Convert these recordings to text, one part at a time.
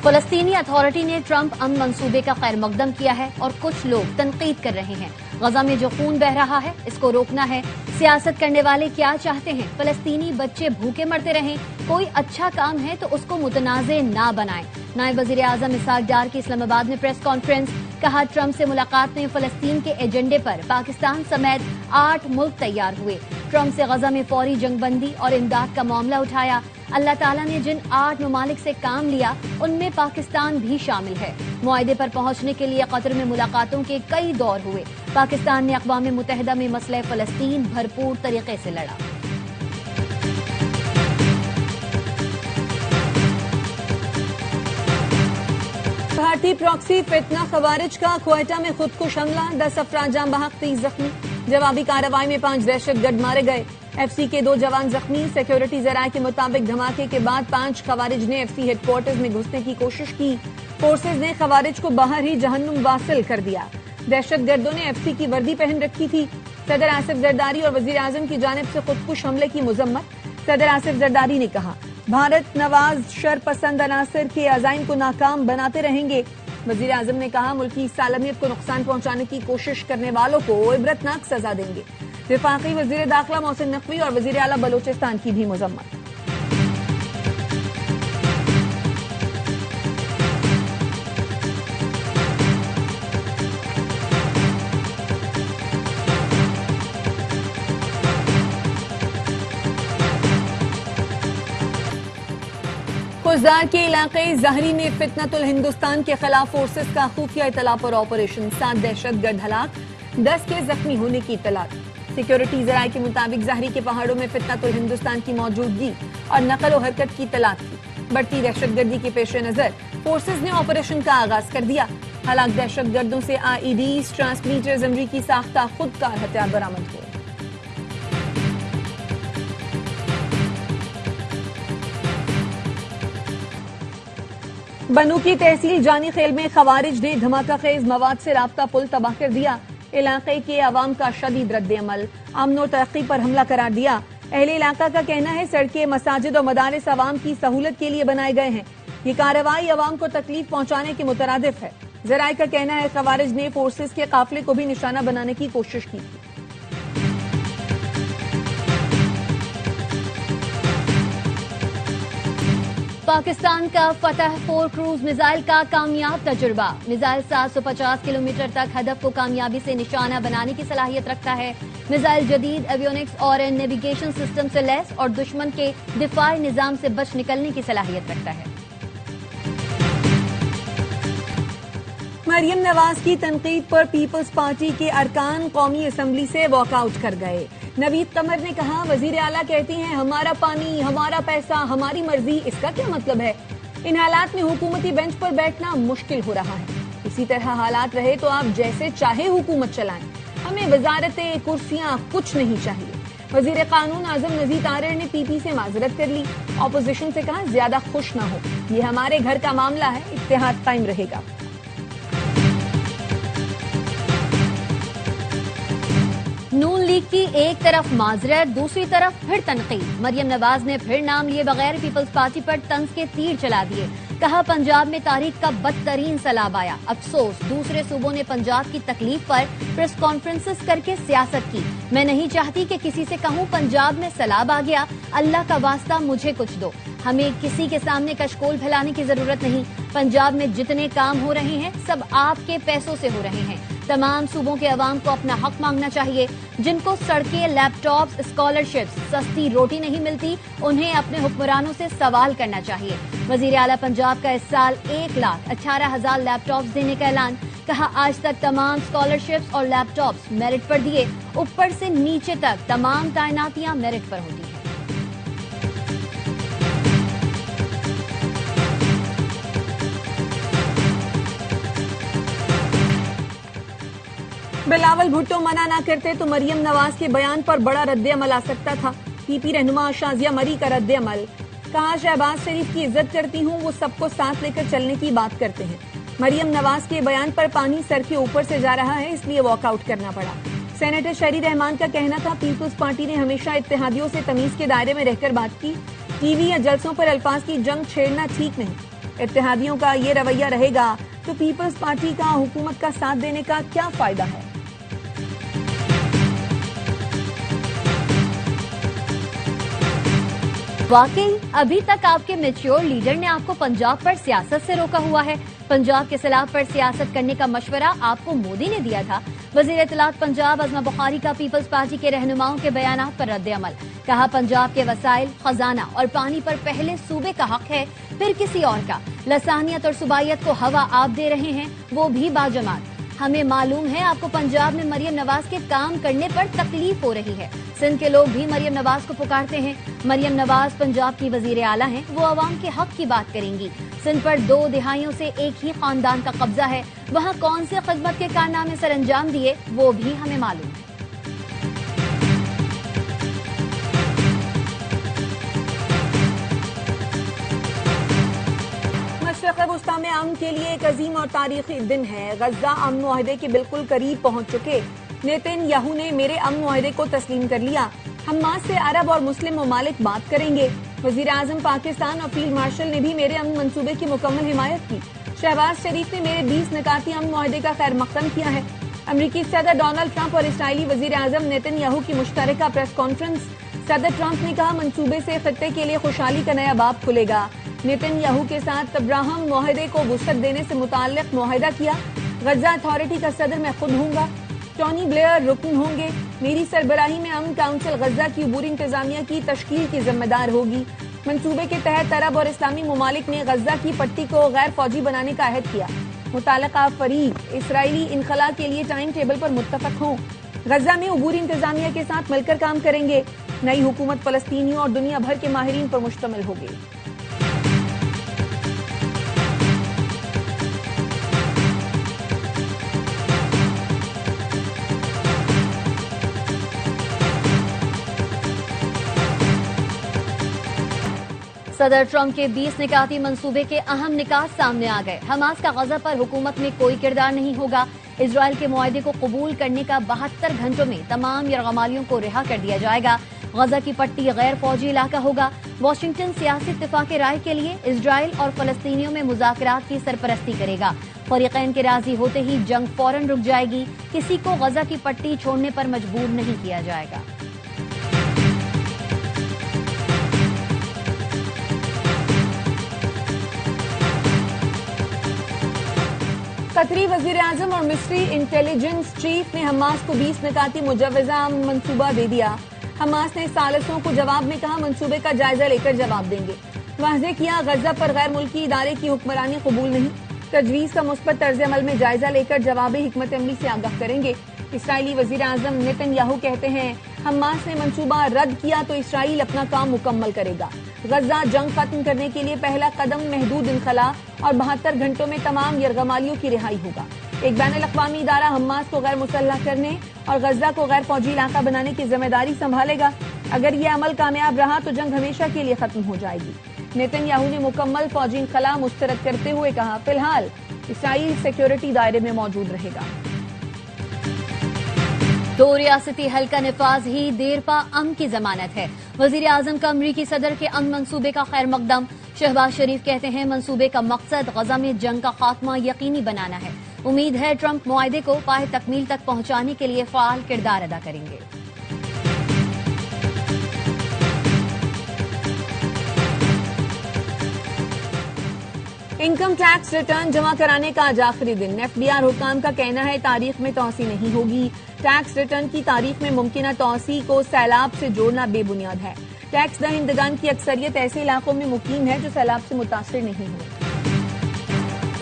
फलस्तीनी authority ने Trump अमन मंसूबे का खैर मकदम किया है और कुछ लोग तनकीद कर रहे हैं। गजा में जो खून बह रहा है इसको रोकना है। सियासत करने वाले क्या चाहते हैं? फलस्तीनी बच्चे भूखे मरते रहें? कोई अच्छा काम है तो उसको मुतनाज़े ना बनाएं। नायब वज़ीर आज़म इसहाक डार की इस्लामाबाद में प्रेस कॉन्फ्रेंस। कहा, ट्रंप से मुलाकात में फलस्तीन के एजेंडे पर पाकिस्तान समेत 8 मुल्क तैयार हुए। ट्रंप से गजा में फौरी जंगबंदी और इमदाद का मामला उठाया। अल्लाह ताला ने जिन 8 ममालिक से काम लिया उनमें पाकिस्तान भी शामिल है। मुआहदे पर पहुंचने के लिए कतर में मुलाकातों के कई दौर हुए। पाकिस्तान ने अक़वाम मुत्तहिदा में मसले फलस्तीन भरपूर तरीके से लड़ा। भारतीय प्रॉक्सी फितना खवारिज का क्वेटा में खुदकुश हमला, 10 अफराद जाम बहक, 30 जख्मी। जवाबी कार्रवाई में 5 दहशतगर्द मारे गए। एफसी के 2 जवान जख्मी। सिक्योरिटी जराये के मुताबिक धमाके के बाद 5 खवारिज ने एफसी हेडक्वार्टर्स में घुसने की कोशिश की। फोर्सेज ने खवारिज को बाहर ही जहन्नुम वासिल कर दिया। दहशतगर्दों ने एफसी की वर्दी पहन रखी थी। सदर आसिफ जरदारी और वजीर आजम की जानिब से खुदकुश हमले की मुजम्मत। सदर आसिफ जरदारी ने कहा, भारत नवाज शरपसंद अनासर के अज़ाइम को नाकाम बनाते रहेंगे। वजीर आजम ने कहा, मुल्की सालमियत को नुकसान पहुंचाने की कोशिश करने वालों को इबरतनाक सजा देंगे। विफाकी वजीर दाखिला मोहसिन नकवी और वजीर आला बलोचिस्तान की भी मुजम्मत। खुजदार के इलाके जहरी में फितनतुल हिंदुस्तान के खिलाफ फोर्सेस का खुफिया इतला पर ऑपरेशन, 7 दहशतगर्द हलाक, 10 के जख्मी होने की इतला। सिक्योरिटी जराये के मुताबिक जहरी के पहाड़ों में फितनतुल हिंदुस्तान की मौजूदगी और नकल व हरकत की इतला थी। बढ़ती दहशतगर्दी के पेश नजर फोर्सेस ने ऑपरेशन का आगाज कर दिया। हलाक दहशतगर्दों से आईईडीज, ट्रांसमीटर्स, अमरीकी साख्ता खुदकार हथियार बरामद हुए। बनू की तहसील जानी खेल में खवारिज ने धमाका खेज मवाद से राब्ता पुल तबाह कर दिया। इलाके के अवाम का शदीद रद्द-ए-अमल, अमन और तरक्की पर हमला करार दिया। अहले इलाका का कहना है, सड़कें, मसाजिद और मदारिस अवाम की सहूलत के लिए बनाए गए हैं। ये कार्रवाई अवाम को तकलीफ पहुंचाने के मुतरादिफ है। जराये का कहना है, खवारिज ने फोर्सेस के काफिले को भी निशाना बनाने की कोशिश की थी। पाकिस्तान का फतह 4 क्रूज मिसाइल का कामयाब तजुर्बा। मिसाइल 750 किलोमीटर तक हदफ को कामयाबी से निशाना बनाने की सलाहियत रखता है। मिसाइल जदीद एवियोनिक्स और नेविगेशन सिस्टम से लैस और दुश्मन के दिफाई निजाम से बच निकलने की सलाहियत रखता है। मरियम नवाज की तनकीद पर पीपल्स पार्टी के अरकान कौमी असम्बली से वॉकआउट कर गए। नवीद कमर ने कहा, वजीर आला कहती हैं हमारा पानी, हमारा पैसा, हमारी मर्जी। इसका क्या मतलब है? इन हालात में हुकूमती बेंच पर बैठना मुश्किल हो रहा है। इसी तरह हालात रहे तो आप जैसे चाहे हुकूमत चलाएं, हमें वजारतें, कुर्सियां कुछ नहीं चाहिए। वजीर कानून आजम नजीर तारिर ने पीपी से माजरत कर ली। ऑपोजिशन से कहा, ज्यादा खुश ना हो, ये हमारे घर का मामला है, इत्तेहाद कायम रहेगा। नून लीग की एक तरफ माजरत, दूसरी तरफ फिर तनकीद। मरियम नवाज ने फिर नाम लिए बगैर पीपल्स पार्टी पर तंज के तीर चला दिए। कहा, पंजाब में तारीख का बदतरीन सैलाब आया। अफसोस, दूसरे सूबों ने पंजाब की तकलीफ पर प्रेस कॉन्फ्रेंसेस करके सियासत की। मैं नहीं चाहती कि किसी से कहूं पंजाब में सैलाब आ गया, अल्लाह का वास्ता मुझे कुछ दो। हमें किसी के सामने कशकोल फैलाने की जरूरत नहीं। पंजाब में जितने काम हो रहे हैं सब आपके पैसों से हो रहे हैं। तमाम सूबों के अवाम को अपना हक मांगना चाहिए। जिनको सड़कें, लैपटॉप्स, स्कॉलरशिप्स, सस्ती रोटी नहीं मिलती, उन्हें अपने हुक्मरानों से सवाल करना चाहिए। वजीर आला पंजाब का इस साल 1,18,000 लैपटॉप्स देने का ऐलान। कहा, आज तक तमाम स्कॉलरशिप्स और लैपटॉप्स मेरिट पर दिए। ऊपर से नीचे तक तमाम तैनातियां मेरिट पर होती हैं। बिलावल भुट्टो मना ना करते तो मरियम नवाज के बयान पर बड़ा रद्द-ए-अमल आ सकता था। पीपी रहनुमा शाजिया मरी का रद्द-ए-अमल। कहा, शहबाज शरीफ की इज्जत करती हूँ, वो सबको साथ लेकर चलने की बात करते हैं। मरियम नवाज के बयान पर पानी सर के ऊपर से जा रहा है, इसलिए वॉकआउट करना पड़ा। सेनेटर शरी रहमान का कहना था, पीपल्स पार्टी ने हमेशा इत्तेहादियों से तमीज के दायरे में रहकर बात की। टीवी या जलसों पर अल्फाज की जंग छेड़ना ठीक नहीं। इत्तेहादियों का ये रवैया रहेगा तो पीपल्स पार्टी का हुकूमत का साथ देने का क्या फायदा है? वाकई अभी तक आपके मैच्योर लीडर ने आपको पंजाब पर सियासत से रोका हुआ है। पंजाब के सलाब पर सियासत करने का मशवरा आपको मोदी ने दिया था। वजीर इत्तलात पंजाब अज़मा बुखारी का पीपल्स पार्टी के रहनुमाओं के बयानात पर रद्द अमल। कहा, पंजाब के वसाइल, खजाना और पानी पर पहले सूबे का हक है, फिर किसी और का। लसानियत और सुबाइयत को हवा आप दे रहे हैं, वो भी बाजमात। हमें मालूम है आपको पंजाब में मरियम नवाज के काम करने पर तकलीफ हो रही है। सिंध के लोग भी मरियम नवाज को पुकारते हैं। मरियम नवाज पंजाब की वजीर आला हैं, वो अवाम के हक की बात करेंगी। सिंध पर 2 दिहाइयों से एक ही खानदान का कब्जा है, वहाँ कौन से खिदमत के कारनामे सर अंजाम दिए वो भी हमें मालूम है। मशरिक़ वुस्ता में अमन के लिए एक अजीम और तारीखी दिन है। गजा अमन मुआहदे के बिल्कुल करीब पहुंच चुके। नेतन्याहू ने मेरे अमन मुआहदे को तस्लीम कर लिया। हमास से अरब और मुस्लिम ममालिक बात करेंगे। वजीर आजम पाकिस्तान और फील्ड मार्शल ने भी मेरे अमन मंसूबे की मुकम्मल हिमायत की। शहबाज शरीफ ने मेरे 20 निकाती अमन मुआहदे का खैर मकदम किया है। अमरीकी सदर डोनाल्ड ट्रंप और इसराइली वजीर आजम नेतन्याहू की मुश्तरका प्रेस कॉन्फ्रेंस। सदर ट्रंप ने कहा, मंसूबे से खित्ते के लिए खुशहाली का नया बाब खुलेगा। नेतन्याहू के साथ अब्राहम मुआहदे को वुसअत देने से मुताल्लिक मुआहदा किया। गजा अथॉरिटी का सदर मैं खुद हूँगा। टोनी ब्लेयर रुकन होंगे। मेरी सरबराही में अमन काउंसिल गजा की अबूरी इंतजामिया की तश्कील की जिम्मेदार होगी। मंसूबे के तहत अरब और इस्लामी ममालिक ने गजा की पट्टी को गैर फौजी बनाने का अहद किया। मुताल्लिका फरीक इसराइली इनखला के लिए टाइम टेबल पर मुत्तफक हों। गजा में अबूरी इंतजामिया के साथ मिलकर काम करेंगे। नई हुकूमत फलस्तीनियों और दुनिया भर के माहिरीन पर मुश्तमिल होगी। सदर ट्रंप के 20 निकाती मंसूबे के अहम निकात सामने आ गए। हमास का गजा पर हुकूमत में कोई किरदार नहीं होगा। इजराइल के मुआहदे को कबूल करने का 72 घंटों में तमाम यरगमालियों को रिहा कर दिया जाएगा। गजा की पट्टी गैर फौजी इलाका होगा। वाशिंगटन सियासी इत्तेफाक राय के लिए इजराइल और फलस्तीनियों में मुज़ाकरात की सरपरस्ती करेगा। फरीकैन के राजी होते ही जंग फौरन रुक जाएगी। किसी को गजा की पट्टी छोड़ने पर मजबूर नहीं किया जाएगा। कतरी वजीर आजम और मिस्री इंटेलिजेंस चीफ ने हमास को 20 निकाती मुजव्वजा मंसूबा दे दिया। हमास ने सालिसों को जवाब में कहा, मंसूबे का जायजा लेकर जवाब देंगे। वाज़ेह किया, गजा पर गैर मुल्की इदारे की हुक्मरानी कबूल नहीं। तजवीज़ का मुस्बत तर्ज अमल में जायजा लेकर जवाबी हिकमत अमली से आगाह करेंगे। इसराइली वजीर आजम नेतन्याहू कहते हैं, हमास ने मंसूबा रद्द किया तो इसराइल अपना काम मुकम्मल करेगा। गजा जंग खत्म करने के लिए पहला कदम महदूद इनखला और 72 घंटों में तमाम यरगमालियों की रिहाई होगा। एक बैन अल-अक़वामी इदारा हमास को गैर मुसल्लह करने और गजा को गैर फौजी इलाका बनाने की जिम्मेदारी संभालेगा। अगर यह अमल कामयाब रहा तो जंग हमेशा के लिए खत्म हो जाएगी। नेतन्याहू ने मुकम्मल फौजी इनखला मुस्तरद करते हुए कहा, फिलहाल इसराइल सिक्योरिटी दायरे में मौजूद रहेगा। 2 रियासती हल्का निफाज ही देरपा अमन की जमानत है। वजीर आजम का अमरीकी सदर के अमन मंसूबे का खैर मकदम। शहबाज शरीफ कहते हैं, मंसूबे का मकसद गजा में जंग का खात्मा यकीनी बनाना है। उम्मीद है ट्रंप मुआहदे को पाए तकमील तक पहुंचाने के लिए फाल किरदार अदा करेंगे। इनकम टैक्स रिटर्न जमा कराने का आज आखिरी दिन। एफडीआर हुकाम का कहना है, तारीख में तौसी नहीं होगी। टैक्स रिटर्न की तारीख में मुमकिन तौसी को सैलाब से जोड़ना बेबुनियाद है। टैक्स दहिंदगान की अक्सरियत ऐसे इलाकों में मुकीम है जो सैलाब से मुतासिर नहीं हुए।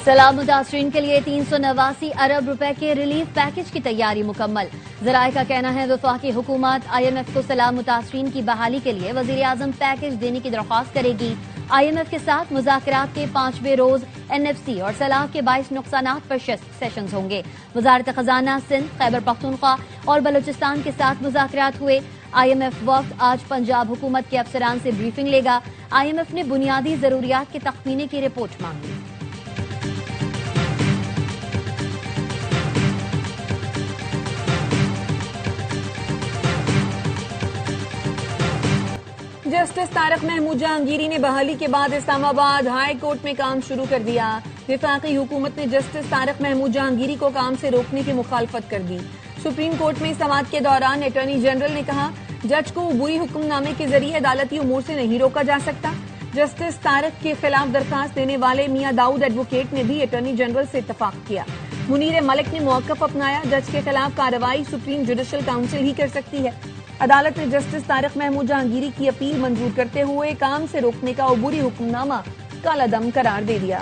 सैलाब मुतासरीन के लिए 389 अरब रुपए के रिलीफ पैकेज की तैयारी मुकम्मल। जराये का कहना है, वफाकी हुकूमत IMF को सैलाब मुतासरीन की बहाली के लिए वजीर आजम पैकेज देने की दरख्वास्त करेगी। IMF के साथ मुज़ाकरात के 5वें रोज NFC और सैलाब के 22 नुकसानात पर सेशंस होंगे। वजारत खजाना सिंध, खैबर पख्तूनख्वा और बलूचिस्तान के साथ मुज़ाकरात हुए। IMF वक्त आज पंजाब हुकूमत के अफसरान से ब्रीफिंग लेगा। IMF ने बुनियादी जरूरियात के तख्मीने की रिपोर्ट मांगी। जस्टिस तारक महमूद जहांगीरी ने बहाली के बाद इस्लामाबाद हाई कोर्ट में काम शुरू कर दिया। विफाकी हुकूमत ने जस्टिस तारक महमूद जहांगीरी को काम से रोकने की मुखालफत कर दी। सुप्रीम कोर्ट में समाअत के दौरान अटॉर्नी जनरल ने कहा, जज को अबूरी हुक्मनामे के जरिए अदालती उमूर से नहीं रोका जा सकता। जस्टिस तारक के खिलाफ दरखास्त देने वाले मियां दाऊद एडवोकेट ने भी अटॉर्नी जनरल से इत्तफाक किया। मुनीर मलिक ने मौकफ अपनाया, जज के खिलाफ कार्रवाई सुप्रीम जुडिशल काउंसिल ही कर सकती है। अदालत ने जस्टिस तारक महमूद जहांगीरी की अपील मंजूर करते हुए काम से रोकने का अबूरी हुक्मनामा कालादम करार दे दिया।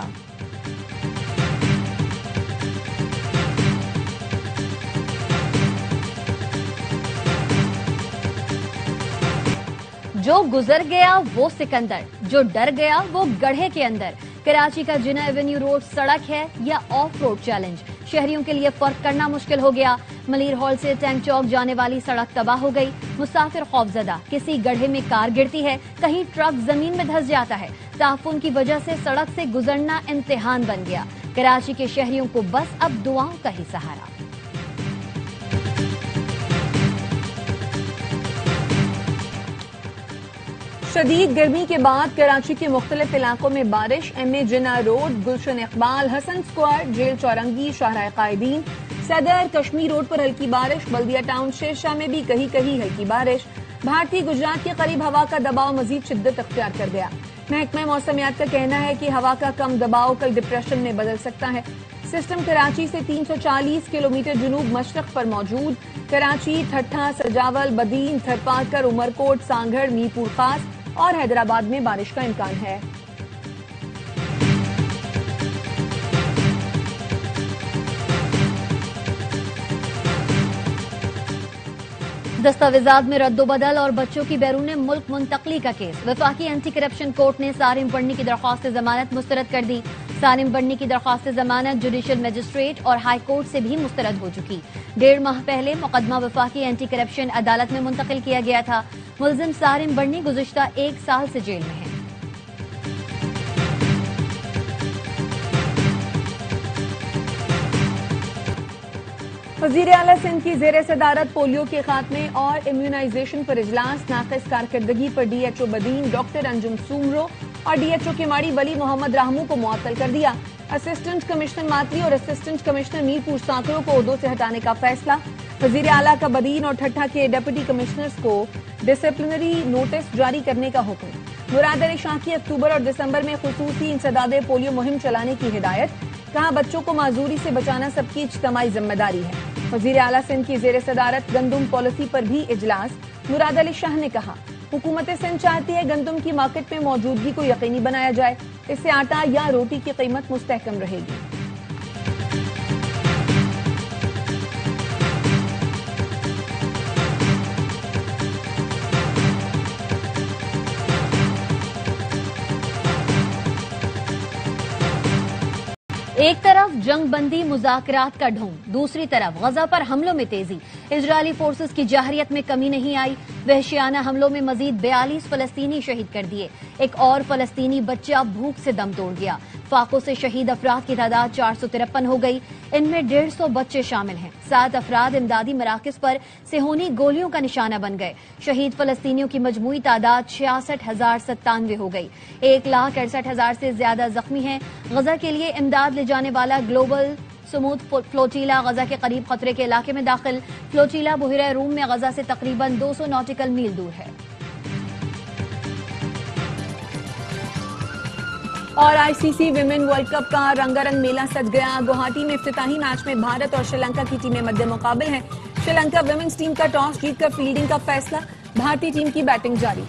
जो गुजर गया वो सिकंदर, जो डर गया वो गढ़े के अंदर। कराची का जिना एवेन्यू रोड सड़क है या ऑफ रोड चैलेंज, शहरियों के लिए फर्क करना मुश्किल हो गया। मलीर हॉल से टैंक चौक जाने वाली सड़क तबाह हो गई, मुसाफिर खौफजदा। किसी गड्ढे में कार गिरती है, कहीं ट्रक जमीन में धंस जाता है। ताफुन की वजह से सड़क से गुजरना इम्तिहान बन गया। कराची के शहरियों को बस अब दुआओं का ही सहारा। शदीद गर्मी के बाद कराची के मुख्तलिफ इलाकों में बारिश। MA जिना रोड, गुलशन इकबाल, हसन स्क्वायर, जेल चौरंगी, शाहराह कायदीन, सदर, कश्मीर रोड पर हल्की बारिश। बल्दिया टाउन शेरशाह में भी कहीं कहीं हल्की बारिश। भारतीय गुजरात के करीब हवा का दबाव मजीद शिद्दत अख्तियार कर गया। महकमा मौसमियात का कहना है कि हवा का कम दबाव कल डिप्रेशन में बदल सकता है। सिस्टम कराची से 340 किलोमीटर जुनूब मशरक पर मौजूद। कराची, ठट्ठा, सजावल, बदीन, थरपाकर, उमरकोट, सांगड़, मीरपुर खास और हैदराबाद में बारिश का इम्कान है। दस्तावेजात में रद्दोबदल और बच्चों की बैरून मुल्क मुंतकली का केस। वफाकी एंटी करप्शन कोर्ट ने सारिम बढ़नी की दरख्वास्त जमानत मुस्तरद कर दी। सारिम बढ़नी की दरख्वास्त जमानत जुडिशल मजिस्ट्रेट और हाई कोर्ट से भी मुस्तरद हो चुकी। 1.5 माह पहले मुकदमा वफाकी एंटी करप्शन अदालत में मुंतकिल किया गया था। मुलजिम सारिम बढ़नी गुज़िश्ता 1 साल से जेल में है। वज़ीर आला सिंध की ज़ेर सदारत पोलियो के खात्मे और इम्यूनाइजेशन पर इजलास। नाक़िस कारकर्दगी पर DHO बदीन डॉक्टर अंजुम सूमरो और DHO केमाड़ी वली मोहम्मद राहमू को मुअत्तल कर दिया। असिस्टेंट कमिश्नर मातरी और असिस्टेंट कमिश्नर मीरपुर सांकरों को ओहदों से हटाने का फैसला। वज़ीर आला का बदीन और ठट्ठा के डिप्टी कमिश्नर्स को डिसिप्लिनरी नोटिस जारी करने का हुक्म। मुराद अली शाह की अक्टूबर और दिसंबर में खुसूसी इंसदादे पोलियो मुहिम चलाने की हिदायत। कहा, बच्चों को माजूरी से बचाना सबकी इज्तिमाई जिम्मेदारी है। वज़ीर आला सिंध की ज़ेर सदारत गंदुम पॉलिसी पर भी इजलास। मुराद अली शाह ने कहा, हुकूमत सिंध चाहती है गंदुम की मार्केट में मौजूदगी को यकीनी बनाया जाए, इससे आटा या रोटी की कीमत मुस्तहकम रहेगी। एक तरफ जंगबंदी मुज़ाकरात का ढोंग, दूसरी तरफ गजा पर हमलों में तेजी। इजरायली फोर्सेस की जाहरियत में कमी नहीं आई। वहशियाना हमलों में मजीद 42 फलस्तीनी शहीद कर दिए। एक और फलस्तीनी बच्चा भूख से दम तोड़ गया। फाकों से शहीद अफराद की तादाद 453 हो गई। इनमें 150 बच्चे शामिल हैं। 7 अफराद इमदादी मराकज पर सेहोनी गोलियों का निशाना बन गए। शहीद फलस्तीनियों की मजमूई तादाद 66,097 हो गई। 1,68,000 से ज्यादा जख्मी हैं। गजा के लिए इमदाद ले जाने वाला ग्लोबल सुमूद फ्लोटीला गजा के करीब खतरे के इलाके में दाखिल। फ्लोटीला बुहरा रूम में गजा से तकरीबन 200 नॉटिकल मील दूर है। और ICC विमेन वर्ल्ड कप का रंगारंग मेला सज गया। गुवाहाटी में इफ्तिताही मैच में भारत और श्रीलंका की टीमें मध्य मुकाबिल हैं। श्रीलंका विमेन्स टीम का टॉस जीतकर फील्डिंग का फैसला। भारतीय टीम की बैटिंग जारी।